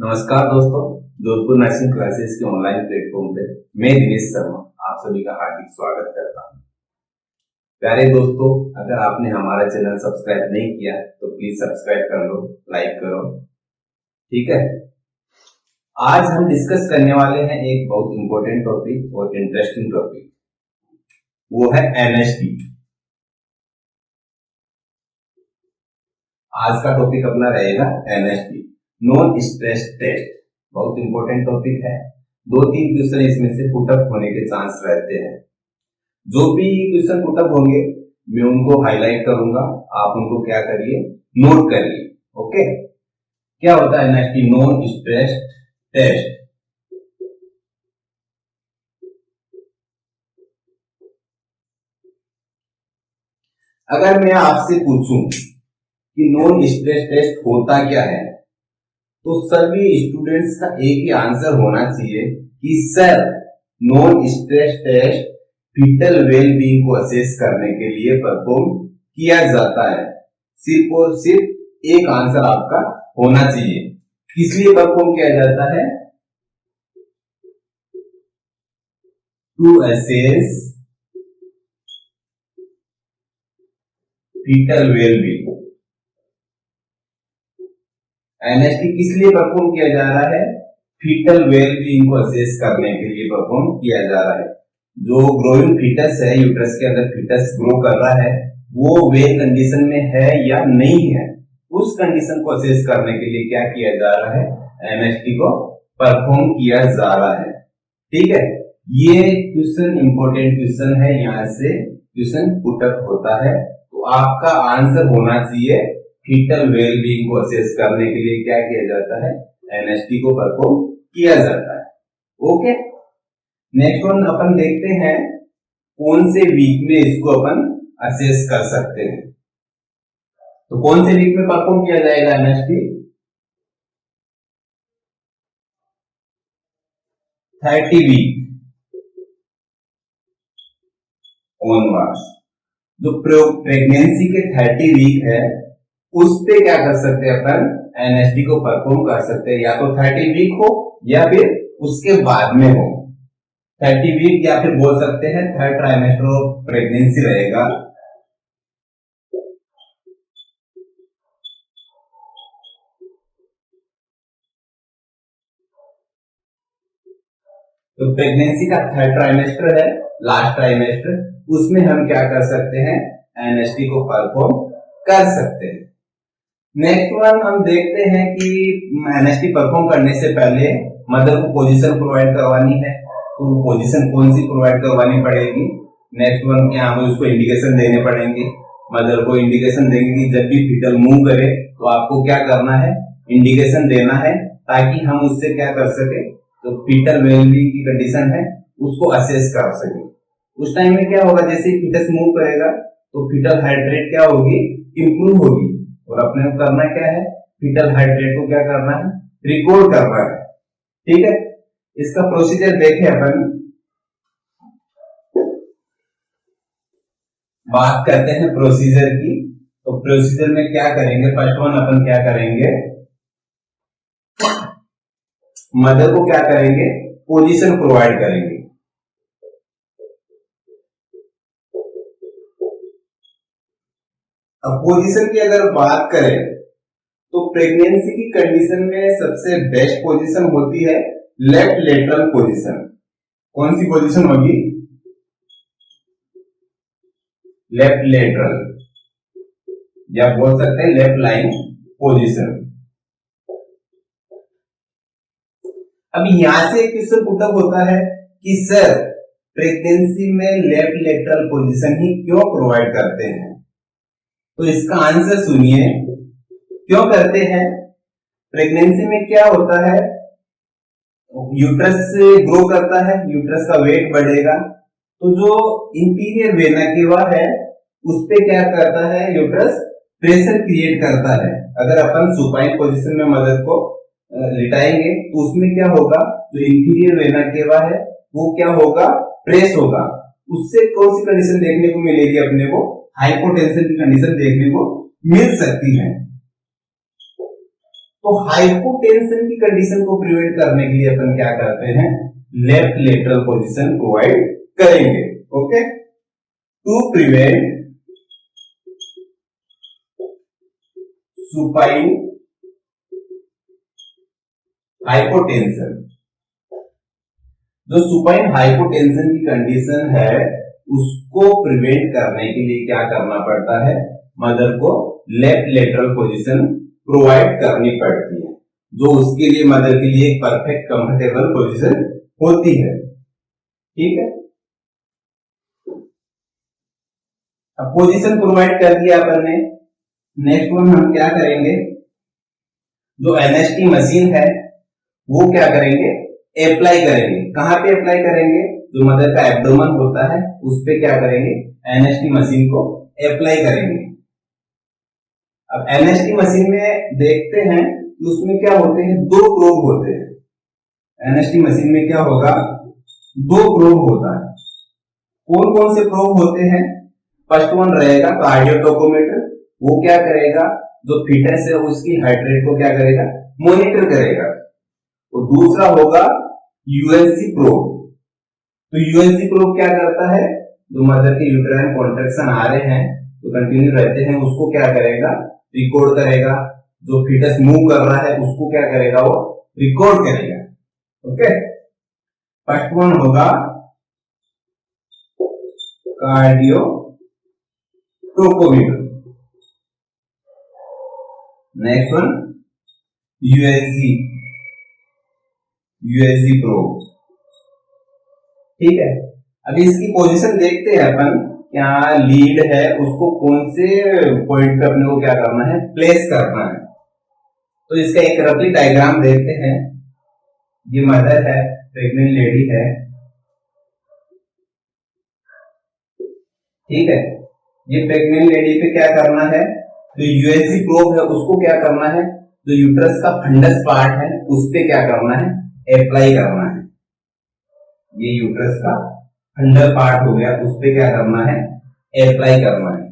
नमस्कार दोस्तों, Jodhpur nursing classes के ऑनलाइन प्लेटफॉर्म पे मैं दिनेश शर्मा आप सभी का हार्दिक स्वागत करता हूं। प्यारे दोस्तों, अगर आपने हमारा चैनल सब्सक्राइब नहीं किया तो प्लीज सब्सक्राइब कर लो, लाइक करो, ठीक है। आज हम डिस्कस करने वाले हैं एक बहुत इंपॉर्टेंट टॉपिक और इंटरेस्टिंग टॉपिक, वो है एनएसटी। आज का टॉपिक अपना रहेगा एनएसटी, नॉन स्ट्रेस टेस्ट। बहुत इंपॉर्टेंट टॉपिक है। 2-3 क्वेश्चन इसमें से पुटअप होने के चांस रहते हैं। जो भी क्वेश्चन पुटअप होंगे मैं उनको हाईलाइट करूंगा, आप उनको क्या करिए, नोट करिए। ओके, क्या होता है एनएसटी, नॉन स्ट्रेस टेस्ट। अगर मैं आपसे पूछूं कि नॉन स्ट्रेस टेस्ट होता क्या है, तो सभी स्टूडेंट्स का एक ही आंसर होना चाहिए कि sir, non stress test fetal wellbeing को असेस करने के लिए परफॉर्म किया जाता है। सिर्फ और सिर्फ एक आंसर आपका होना चाहिए। किस लिए परफॉर्म किया जाता है? To assess fetal wellbeing. NST किस लिए परफॉर्म किया जा रहा है? फीटल वेलबींग को असेस करने के लिए परफॉर्म किया जा रहा है। जो ग्रोइंग फीटस है, यूट्रस के अंदर फीटस ग्रो कर रहा है, वो वेल कंडीशन में है या नहीं है, उस कंडीशन को असेस करने के लिए क्या किया जा रहा है? एनएसटी को परफॉर्म किया जा रहा है। ठीक है, ये क्वेश्चन इंपॉर्टेंट क्वेश्चन है, यहाँ से क्वेश्चन पुटअप होता है, तो आपका आंसर होना चाहिए फीटल वेलबींग को असेस करने के लिए क्या किया जाता है? एनएसटी को परफॉर्म किया जाता है। ओके, नेक्स्ट वन अपन देखते हैं कौन से वीक में इसको अपन असेस कर सकते हैं। तो कौन से वीक में परफॉर्म किया जाएगा एनएसटी? 30 week onwards. जो प्रेगनेंसी के 30 वीक है उस पे क्या कर सकते हैं अपन? एनएसटी को परफॉर्म कर सकते हैं, या तो 30 वीक हो या फिर उसके बाद में हो। 30 वीक या फिर बोल सकते हैं थर्ड ट्राइमेस्टर ऑफ प्रेगनेंसी रहेगा। तो प्रेगनेंसी का थर्ड ट्राइमेस्टर है, लास्ट ट्राइमेस्टर, उसमें हम क्या कर सकते हैं? एनएसटी को परफॉर्म कर सकते हैं। नेक्स्ट वन हम देखते हैं कि एनएसटी परफॉर्म करने से पहले मदर को पोजीशन प्रोवाइड करवानी है, तो पोजीशन कौन सी प्रोवाइड करवानी पड़ेगी? नेक्स्ट वन के हमें उसको इंडिकेशन देने पड़ेंगे। मदर को इंडिकेशन देंगे कि जब भी फीटल मूव करे तो आपको क्या करना है? इंडिकेशन देना है, ताकि हम उससे क्या कर सके, तो फीटल वेलबींग की कंडीशन है उसको असेस कर सके। उस टाइम में क्या होगा, जैसे फीटस मूव करेगा तो फीटल हार्ट रेट क्या होगी? इंप्रूव होगी। और अपने को करना क्या है? फीटल हार्ट रेट को क्या करना है? रिकॉर्ड करना है। ठीक है, इसका प्रोसीजर देखें अपन। बात करते हैं प्रोसीजर की, तो प्रोसीजर में क्या करेंगे? फर्स्ट वन अपन क्या करेंगे? मदर को क्या करेंगे? पोजीशन प्रोवाइड करेंगे। अब पोजीशन की अगर बात करें तो प्रेगनेंसी की कंडीशन में सबसे बेस्ट पोजीशन होती है लेफ्ट लेटरल पोजीशन। कौन सी पोजीशन होगी? लेफ्ट लेटरल, या बोल सकते हैं लेफ्ट लाइन पोजीशन। अब यहां से क्वेश्चन पुटअप होता है कि सर, प्रेगनेंसी में लेफ्ट लेटरल पोजीशन ही क्यों प्रोवाइड करते हैं? तो इसका आंसर सुनिए, क्यों करते हैं? प्रेगनेंसी में क्या होता है, यूट्रस ग्रो करता है, यूट्रस का वेट बढ़ेगा, तो जो इंटीरियर वेना केवा है उस पे क्या करता है? यूट्रस प्रेशर क्रिएट करता है। अगर अपन सुपाइन पोजीशन में मदर को लिटाएंगे तो उसमें क्या होगा, जो इंटीरियर वेना केवा है वो क्या होगा? प्रेस होगा। उससे कौन सी कंडीशन देखने को मिलेगी? अपने को हाइपोटेंशन की कंडीशन देखने को मिल सकती है। तो हाइपोटेंशन की कंडीशन को प्रिवेंट करने के लिए अपन क्या करते हैं, लेफ्ट लेटरल पोजीशन प्रोवाइड करेंगे। Okay, to prevent supine hypotension. जो सुपाइन हाइपोटेंशन की कंडीशन है उसको प्रिवेंट करने के लिए क्या करना पड़ता है, मदर को लेफ्ट लेटरल पोजीशन प्रोवाइड करनी पड़ती है, जो उसके लिए मदर के लिए एक परफेक्ट कंफर्टेबल पोजीशन होती है। ठीक है, अब पोजीशन प्रोवाइड कर दिया अपन ने। नेक्स्ट वन हम क्या करेंगे, जो एनएसटी मशीन है वो क्या करेंगे, अप्लाई करेंगे। कहां पे अप्लाई करेंगे, जो मदर का एब्डोमेन होता है उस पे क्या करेंगे, एनएसटी मशीन को अप्लाई करेंगे। अब एनएसटी मशीन में देखते हैं कि उसमें क्या होते हैं, दो प्रोब होते हैं। एनएसटी मशीन में क्या होगा, दो प्रोब होता है। कौन कौन से प्रोब होते हैं, फर्स्ट वन रहेगा कार्डियोटोकोमीटर, वो क्या करेगा, जो फीटस है उसकी हार्ट रेट को क्या करेगा, मॉनिटर करेगा। और दूसरा होगा यूएसजी प्रोब। तो यूएसजी प्रोब क्या करता है, जो मदर के यूट्राइन कॉन्ट्रैक्शन आ रहे हैं तो कंटिन्यू रहते हैं उसको क्या करेगा, रिकॉर्ड करेगा। जो फीटस मूव कर रहा है उसको क्या करेगा, वो रिकॉर्ड करेगा। ओके, फर्स्ट वन होगा cardiotocometer, next one USG probe. ठीक है, अभी इसकी पोजीशन देखते हैं अपन, क्या लीड है उसको कौन से पॉइंट पे अपने को क्या करना है, प्लेस करना है। तो इसका एक रफली डायग्राम देखते हैं। ये मदर है, प्रेग्नेंट लेडी है। ठीक है, ये प्रेग्नेंट लेडी पे क्या करना है, जो यूएसजी प्रोब है उसको क्या करना है, जो यूट्रस का फंडस पार्ट है उस पे क्या करना है, अप्लाई करना है। ये यूट्रस का फंडल पार्ट हो गया, उस पे क्या करना है, अप्लाई करना है।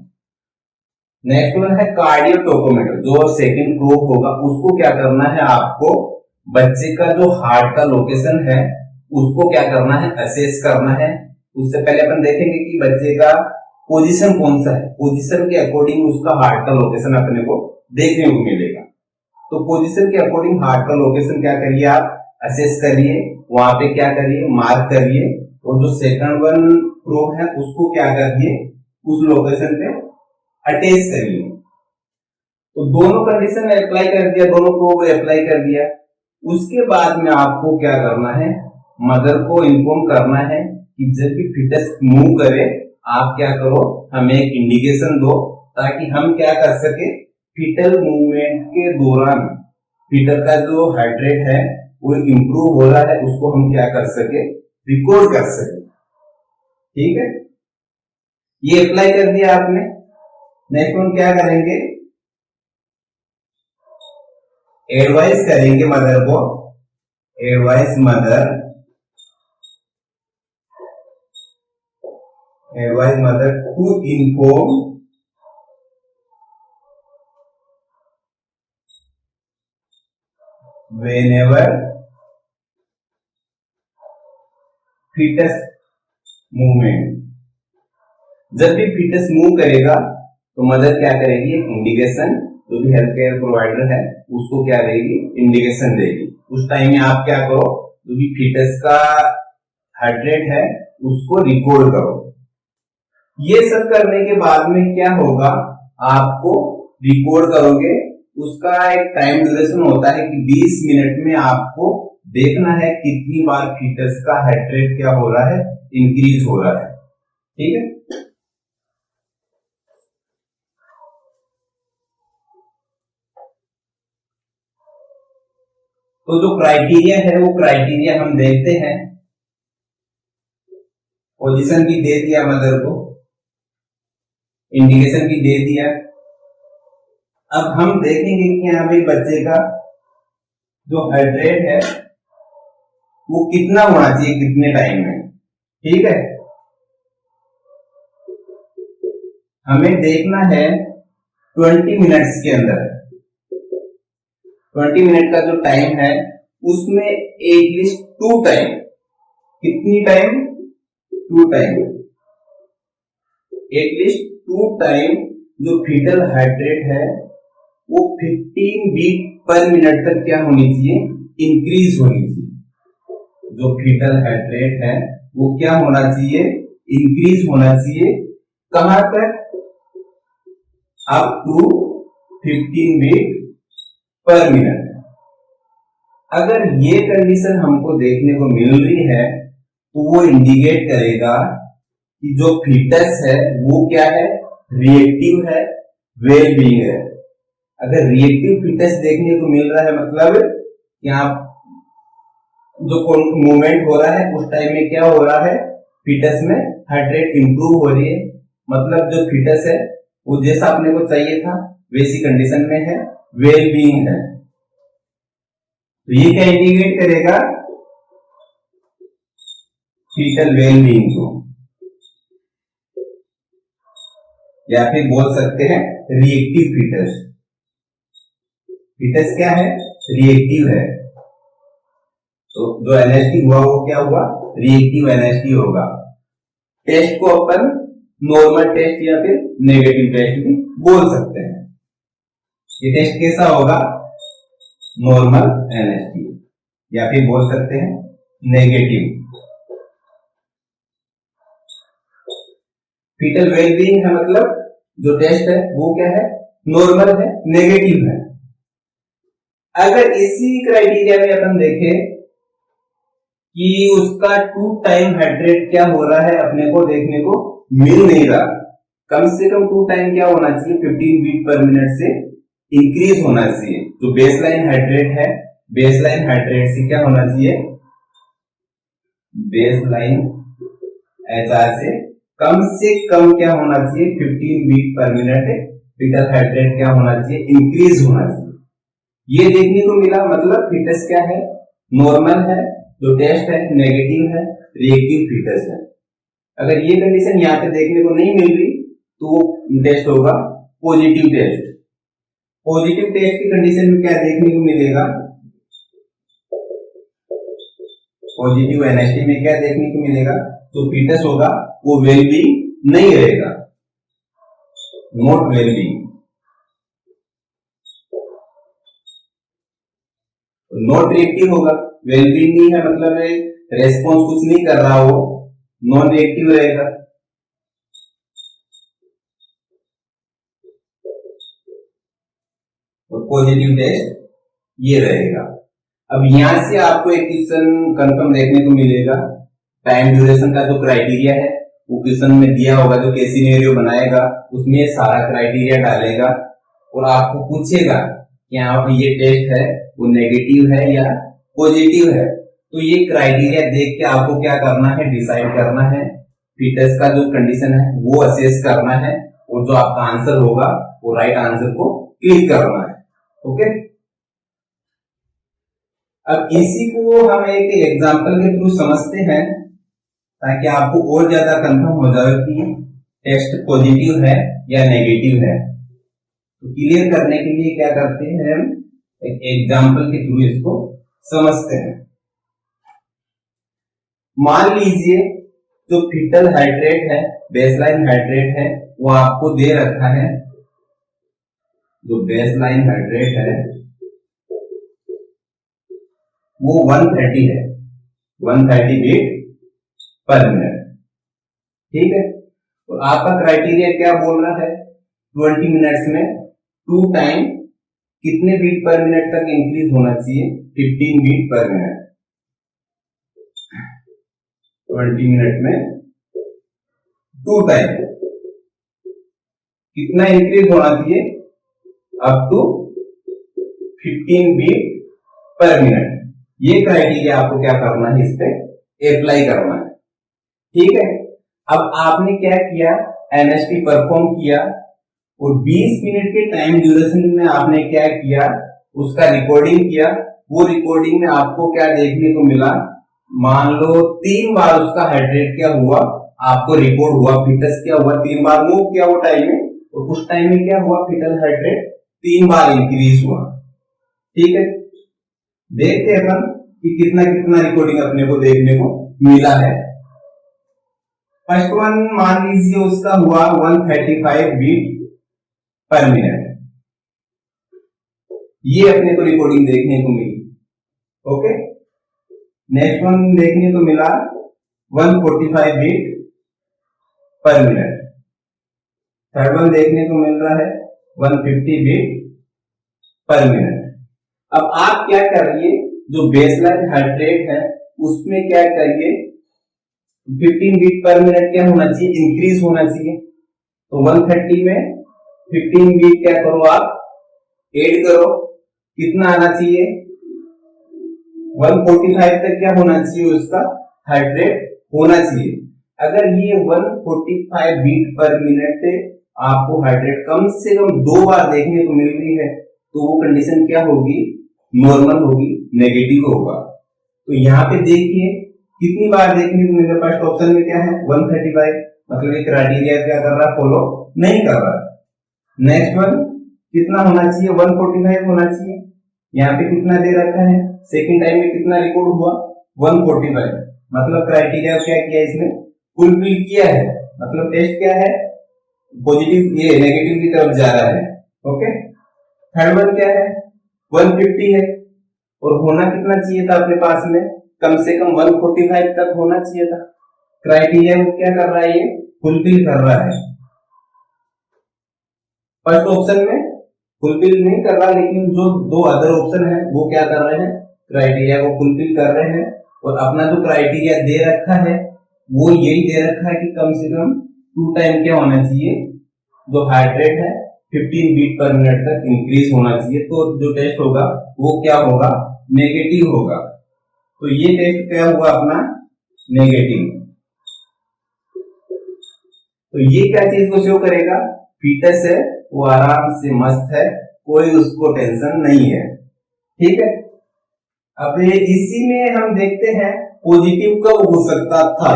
नेक्स्ट वन है कार्डियोटोकोमीटर, जो सेकंड प्रोब होगा उसको क्या करना है, आपको बच्चे का जो हार्ट का लोकेशन है उसको क्या करना है, असेस करना है। उससे पहले अपन देखेंगे कि बच्चे का पोजीशन कौन सा है, पोजीशन के अकॉर्डिंग उसका हार्ट का लोकेशन अपने को देखने को मिलेगा। तो पोजीशन के अकॉर्डिंग हार्ट का लोकेशन क्या करिए, आप असेस करिए, वहां पे क्या करिए, मार्क करिए। और जो सेकंड वन प्रोब है उसको क्या करिए, उस लोकेशन पे अटैच करिए। तो दोनों कंडीशन अप्लाई कर दिया, दोनों प्रोब अप्लाई कर दिया। उसके बाद में आपको क्या करना है, मदर को इन्फॉर्म करना है कि जब भी फीटस मूव करे आप क्या करो, हमें एक इंडिकेशन दो, ताकि हम क्या कर सके, फीटल मूवमेंट के दौरान फीटल का जो हार्ट रेट है वो इंप्रूव हो रहा है उसको हम क्या कर सके, रिकॉर्ड कर सके। ठीक है, ये अप्लाई कर दिया आपने। नेक्स्ट हम क्या करेंगे, एडवाइस करेंगे मदर को, advice mother to inform whenever fetus movement. जब भी फीटस मूव करेगा तो मदर क्या करेगी, एक इंडिकेशन, जो भी हेल्थ केयर प्रोवाइडर है उसको क्या देगी, इंडिकेशन देगी। उस टाइम में आप क्या करो, जो भी फीटस का हार्ट रेट है उसको रिकॉर्ड करो। ये सब करने के बाद में क्या होगा, आपको रिकॉर्ड करोगे, उसका एक टाइम ड्यूरेशन होता है कि 20 मिनट में आपको देखना है कितनी बार फीटस का हार्ट रेट क्या हो रहा है, इंक्रीज हो रहा है। ठीक है, तो जो क्राइटेरिया है वो क्राइटेरिया हम देखते हैं। पोजीशन भी दे दिया मदर को, इंडिकेशन भी दे दिया। अब हम देखेंगे कि यहाँ पे बच्चे का जो हार्ट रेट है वो कितना होना चाहिए, कितने टाइम में। ठीक है, हमें देखना है 20 मिनट्स के अंदर, 20 मिनट का जो टाइम है उसमें एटलीस्ट 2 टाइम, कितनी टाइम, 2 टाइम, एटलीस्ट 2 टाइम जो फीटल हार्ट रेट है वो 15 बीट पर मिनट तक क्या होनी चाहिए, इंक्रीज होनी चाहिए। जो फीटल हार्ट रेट है वो क्या होना चाहिए, इंक्रीज होना चाहिए। कहां तक, up to 15 beat per minute. अगर ये कंडीशन हमको देखने को मिल रही है तो वो इंडिकेट करेगा कि जो फीटस है वो क्या है, रिएक्टिव है, वेल बीइंग है। अगर रिएक्टिव फीटस देखने को मिल रहा है मतलब यहाँ जो मूवमेंट हो रहा है उस टाइम में क्या हो रहा है, फीटस में हार्ट रेट इंप्रूव हो रही है, मतलब जो फीटस है वो जैसा अपने को चाहिए था वैसी कंडीशन में है, वेल बीइंग है। तो ये क्या इंडिकेट करेगा, फीटल वेल बीइंग को, या फिर बोल सकते हैं रिएक्टिव फीटस। फीटस क्या है, रिएक्टिव है। तो जो एनएसटी हुआ वो क्या हुआ, रिएक्टिव एनएसटी होगा। टेस्ट को अपन नॉर्मल टेस्ट या फिर नेगेटिव टेस्ट भी बोल सकते हैं। ये टेस्ट कैसा होगा, नॉर्मल एनएसटी, या फिर बोल सकते हैं नेगेटिव। फीटल वेलबीइंग है मतलब जो टेस्ट है वो क्या है, नॉर्मल है, नेगेटिव है। अगर इसी क्राइटेरिया में अपन देखें कि उसका 2 टाइम हार्ट रेट क्या हो रहा है, अपने को देखने को मिल नहीं रहा, कम से कम 2 टाइम क्या होना चाहिए, 15 बीट पर मिनट से इंक्रीज होना चाहिए। जो बेसलाइन हार्ट रेट है, बेसलाइन हार्ट रेट से क्या होना चाहिए, बेसलाइन एचआर से कम क्या होना चाहिए, 15 beat per minute fetal heart rate क्या होना चाहिए, इंक्रीज होना चाहिए। ये देखने को मिला, मतलब फीटस क्या है, नॉर्मल है, जो टेस्ट है नेगेटिव है, रिएक्टिव फीटस है। अगर ये कंडीशन यहाँ पे देखने को नहीं मिल रही तो वो टेस्ट होगा पॉजिटिव टेस्ट। पॉजिटिव टेस्ट की कंडीशन में क्या देखने को मिलेगा, पॉजिटिव एनएसटी में क्या देखने को मिलेगा, तो फीटस होगा वो वेलबीइंग नहीं रहेगा, नॉट वेलबीइंग। नॉट रिएक्टिव होगा, वेलबीइंग नहीं है मतलब रेस्पॉन्स कुछ नहीं कर रहा, वो नॉन रिएक्टिव रहेगा। और पॉजिटिव टेस्ट ये रहेगा। अब यहां से आपको एक क्वेश्चन कंफर्म देखने को मिलेगा, टाइम ड्यूरेशन का जो क्राइटेरिया है वो क्वेश्चन में दिया होगा, जो केस सिनेरियो बनाएगा उसमें सारा क्राइटेरिया डालेगा और आपको पूछेगा कि यहाँ पर ये टेस्ट है वो नेगेटिव है या पॉजिटिव है। तो ये क्राइटेरिया देख के आपको क्या करना है, डिसाइड करना है, फीटस का जो कंडीशन है वो असेस करना है, और जो आपका आंसर होगा वो राइट आंसर को क्लिक करना है। ओके, अब इसी को हम एक एग्जांपल के थ्रू समझते हैं ताकि आपको और ज्यादा कंफर्म हो जाए कि टेस्ट पॉजिटिव है या नेगेटिव है। तो क्लियर करने के लिए क्या करते हैं, हम एक एग्जांपल के थ्रू इसको समझते हैं। मान लीजिए जो फीटल हार्ट रेट है, बेसलाइन हार्ट रेट है, वो आपको दे रखा है, जो बेसलाइन हार्ट रेट है वो 130 है, 130 बीट पर मिनट, ठीक है। और आपका क्राइटेरिया क्या बोल रहा है, 20 मिनट्स में 2 टाइम कितने बीट पर मिनट तक इंक्रीज होना चाहिए, 15 बीट पर मिनट। 20 मिनट में 2 टाइम कितना इंक्रीज होना चाहिए, up to 15 beat per minute. ये क्राइटेरिया आपको क्या करना है, इस पे अप्लाई करना है, ठीक है। अब आपने क्या किया, एनएसटी परफॉर्म किया और 20 मिनट के टाइम ड्यूरेशन में आपने क्या किया, उसका रिकॉर्डिंग किया। वो रिकॉर्डिंग में आपको क्या देखने को मिला, मान लो 3 बार उसका हार्ट रेट क्या हुआ, आपको रिकॉर्ड हुआ, फीटस क्या हुआ, 3 बार मूव किया वो टाइम में, और उस टाइम में क्या हुआ, फीटल हार्ट रेट 3 बार इंक्रीज हुआ। ठीक है, देखते हैं अपन कि कितना कितना रिकॉर्डिंग अपने को देखने को मिला है। फर्स्ट वन मान लीजिए उसका हुआ 135 बीट पर मिनट, ये अपने को रिकॉर्डिंग देखने को मिली। ओके, नेक्स्ट वन देखने को मिला 145 beat per minute, third one देखने को मिल रहा है 150 बीट पर मिनट। अब आप क्या करिए, जो बेसलाइन हार्ट रेट है उसमें क्या करिए, 15 बीट पर मिनट क्या होना चाहिए, इंक्रीज होना चाहिए। तो 130 में 15 बीट क्या करो आप ऐड करो, कितना आना चाहिए, 145 तक क्या होना चाहिए, उसका हार्ट रेट होना चाहिए। अगर ये 145 बीट पर मिनट आपको हार्ट रेट कम से कम 2 बार देखने को मिल रही है तो वो कंडीशन क्या होगी, नॉर्मल होगी, नेगेटिव होगा। तो यहाँ पे देखिए कितनी बार देखने को मिल रहा है, फर्स्ट ऑप्शन में क्या है 135, मतलब ये क्राइटेरिया क्या कर रहा है, फॉलो नहीं कर रहा। नेक्स्ट वन कितना होना चाहिए, 145 होना चाहिए, यहाँ पे कितना दे रखा है, सेकंड टाइम में कितना रिकॉर्ड हुआ 145, मतलब क्राइटेरिया क्या किया इसने, फुलफिल किया है, मतलब टेस्ट क्या है, पॉजिटिव, ये नेगेटिव की तरफ जा रहा है। ओके, थर्ड वन क्या है 150 है, और होना कितना चाहिए था अपने पास में, कम से कम 145 तक होना चाहिए था। क्राइटेरिया क्या कर रहा है, ये फुलफिल कर रहा है। फर्स्ट ऑप्शन में फुलफिल नहीं कर रहा, लेकिन जो 2 अदर ऑप्शन है वो क्या कर रहे हैं, क्राइटेरिया को फुलफिल कर रहे हैं। और अपना जो क्राइटेरिया दे रखा है वो यही दे रखा है कि कम से कम 2 टाइम क्या होना चाहिए, जो हार्ट रेट है 15 बीट पर मिनट तक इंक्रीज होना चाहिए। तो जो टेस्ट होगा वो क्या होगा, नेगेटिव होगा। तो ये टेस्ट क्या हुआ अपना, नेगेटिव। तो ये क्या चीज को शो करेगा, फीटस है वो आराम से मस्त है, कोई उसको टेंशन नहीं है। ठीक है, अब इसी में हम देखते हैं पॉजिटिव कब हो सकता था।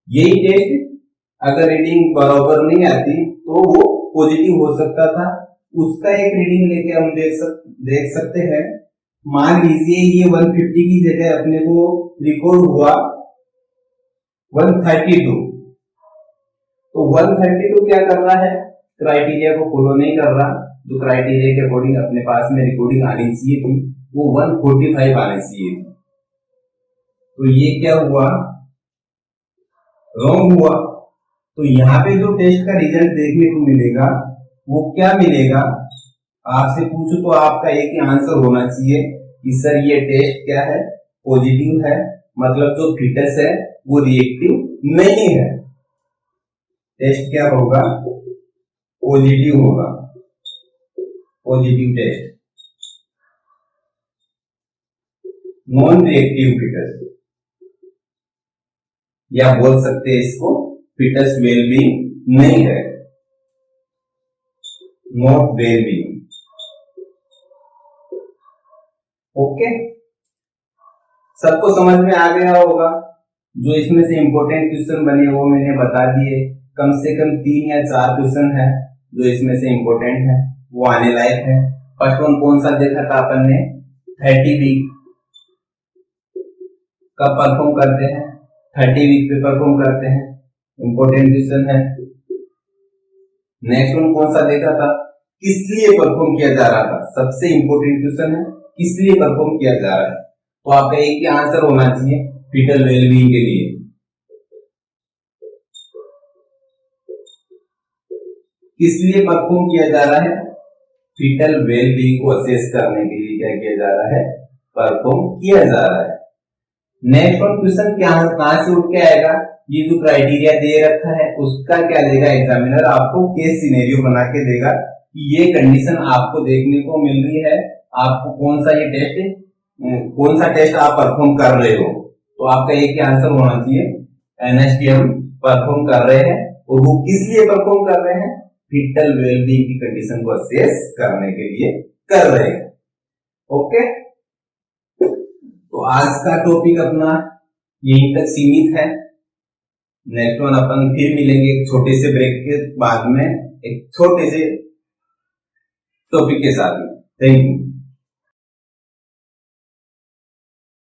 यही टेस्ट अगर रीडिंग बराबर नहीं आती तो वो पॉजिटिव हो सकता था। उसका एक रीडिंग लेके हम देख सकते हैं। मान लीजिए ये 150 की जगह अपने को रिकॉर्ड हुआ 132, तो 132 क्या कर रहा है, क्राइटेरिया को फॉलो नहीं कर रहा। जो क्राइटेरिया के अकॉर्डिंग अपने पास में रिकॉर्डिंग आनी चाहिए थी वो 145 आनी चाहिए थी। तो ये क्या हुआ, रॉन्ग हुआ। तो यहाँ पे जो टेस्ट का रिजल्ट देखने को मिलेगा वो क्या मिलेगा, आपसे पूछो तो आपका एक ही आंसर होना चाहिए कि सर ये टेस्ट क्या है, पॉजिटिव है, मतलब जो फीटस है वो रिएक्टिव नहीं है। टेस्ट क्या होगा, पॉजिटिव होगा, positive test, non reactive fetus, या बोल सकते हैं इसको फीटस वेलबींग नहीं है, नॉट वेलबींग। ओके, सबको समझ में आ गया होगा। जो इसमें से इंपॉर्टेंट क्वेश्चन बने वो मैंने बता दिए, कम से कम 3 या 4 क्वेश्चन है जो इसमें से इंपॉर्टेंट है, वो आने लायक है। फर्स्ट वन कौन सा देखा था अपन ने, 30 वीक कब परफॉर्म करते हैं, 30 वीक पे परफॉर्म करते हैं, इंपॉर्टेंट क्वेश्चन है। नेक्स्ट वन कौन सा देखा था, किस लिए परफॉर्म किया जा रहा था, सबसे इंपॉर्टेंट क्वेश्चन है, किस लिए परफॉर्म किया जा रहा है। तो आपका एक ही आंसर होना चाहिए, फीटल वेलबींग के लिए। किस लिए परफॉर्म किया जा रहा है, फीटल वेलबींग को असेस करने के लिए क्या किया जा रहा है, परफॉर्म किया जा रहा है। नेक्स्ट वन क्वेश्चन कहां से उठ के आएगा, ये जो क्राइटेरिया दे रखा है उसका क्या देगा एग्जामिनर, आपको केस सिनेरियो बना के देगा कि ये कंडीशन आपको देखने को मिल रही है, आपको कौन सा टेस्ट आप परफॉर्म कर रहे हो। तो आपका एक ही आंसर होना चाहिए, एनएसटीएम परफॉर्म कर रहे हैं, और वो किस लिए परफॉर्म कर रहे हैं, फीटल वेलबींग की कंडीशन को असेस करने के लिए कर रहे हैं। ओके, तो आज का टॉपिक अपना यहीं तक सीमित है। नेक्स्ट वन अपन फिर मिलेंगे एक छोटे से ब्रेक के बाद में एक छोटे से टॉपिक के साथ में। Thank you.